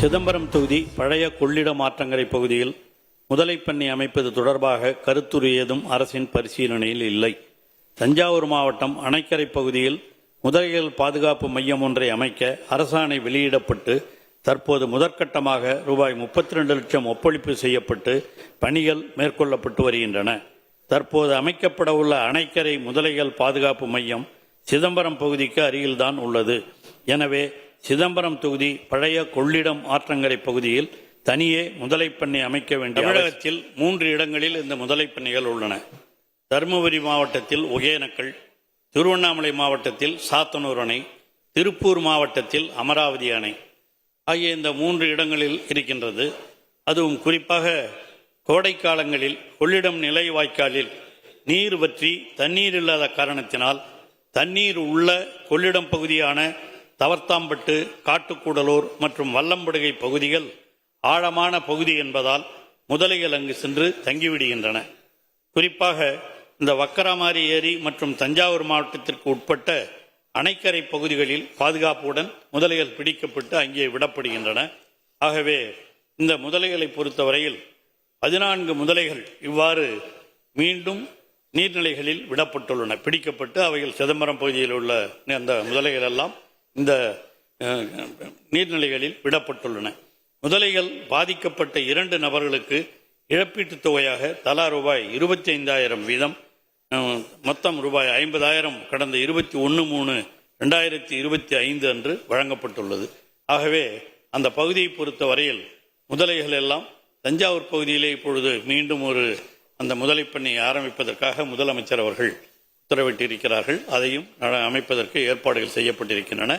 சிதம்பரம் தொகுதி பழைய கொள்ளிட மாற்றங்கரை பகுதியில் முதலைப்பண்ணை அமைப்பது தொடர்பாக கருத்துரு ஏதும் அரசின் பரிசீலனையில் இல்லை. தஞ்சாவூர் மாவட்டம் அணைக்கரை பகுதியில் முதலைகள் பாதுகாப்பு மையம் ஒன்றை அமைக்க அரசாணை வெளியிடப்பட்டு தற்போது முதற்கட்டமாக ரூபாய் 32 லட்சம் ஒப்பளிப்பு செய்யப்பட்டு பணிகள் மேற்கொள்ளப்பட்டு வருகின்றன. தற்போது அமைக்கப்பட உள்ள அணைக்கரை முதலைகள் பாதுகாப்பு மையம் சிதம்பரம் பகுதிக்கு அருகில்தான் உள்ளது. எனவே சிதம்பரம் தொகுதி பழைய கொள்ளிடம் ஆற்றங்கரை பகுதியில் தனியே முதலைப்பண்ணை அமைக்க வேண்டிய தமிழகத்தில் 3 இடங்களில் இந்த முதலைப்பண்ணைகள் உள்ளன. தருமபுரி மாவட்டத்தில் ஒகேனக்கல், திருவண்ணாமலை மாவட்டத்தில் சாத்தனூர் அணை, திருப்பூர் மாவட்டத்தில் அமராவதி அணை ஆகிய இந்த 3 இடங்களில் இருக்கின்றது. அதுவும் குறிப்பாக கோடை காலங்களில் கொள்ளிடம் நிலை வாய்க்காலில் நீர் வற்றி தண்ணீர் இல்லாத காரணத்தினால் தண்ணீர் உள்ள கொள்ளிடம் பகுதியான தவர்த்தாம்பட்டு, காட்டுக்கூடலூர் மற்றும் வல்லம்படுகை பகுதிகள் ஆழமான பகுதி என்பதால் முதலைகள் அங்கு சென்று தங்கிவிடுகின்றன. குறிப்பாக இந்த வக்கராமாரி ஏரி மற்றும் தஞ்சாவூர் மாவட்டத்திற்கு உட்பட்ட அணைக்கரை பகுதிகளில் பாதுகாப்புடன் முதலைகள் பிடிக்கப்பட்டு அங்கே விடப்படுகின்றன. ஆகவே இந்த முதலைகளை பொறுத்தவரையில் 14 முதலைகள் இவ்வாறு மீண்டும் நீர்நிலைகளில் விடப்பட்டுள்ளன. பிடிக்கப்பட்டு அவைகள் சிதம்பரம் பகுதியில் உள்ள அந்த முதலைகள் எல்லாம் இந்த நீர்நிலைகளில் விடப்பட்டுள்ளன. முதலைகள் பாதிக்கப்பட்ட 2 நபர்களுக்கு இழப்பீட்டுத் தொகையாக தலா ரூபாய் 25,000 வீதம் மொத்தம் ரூபாய் 50,000 கடந்த 21/3/2025 அன்று வழங்கப்பட்டுள்ளது. ஆகவே அந்த பகுதியை பொறுத்த வரையில் முதலைகள் எல்லாம் தஞ்சாவூர் பகுதியிலே இப்பொழுது மீண்டும் அந்த முதலைப்பண்ணை ஆரம்பிப்பதற்காக முதலமைச்சர் அவர்கள் உத்தரவிட்டிருக்கிறார்கள். அதையும் அமைப்பதற்கு ஏற்பாடுகள் செய்யப்பட்டிருக்கின்றன.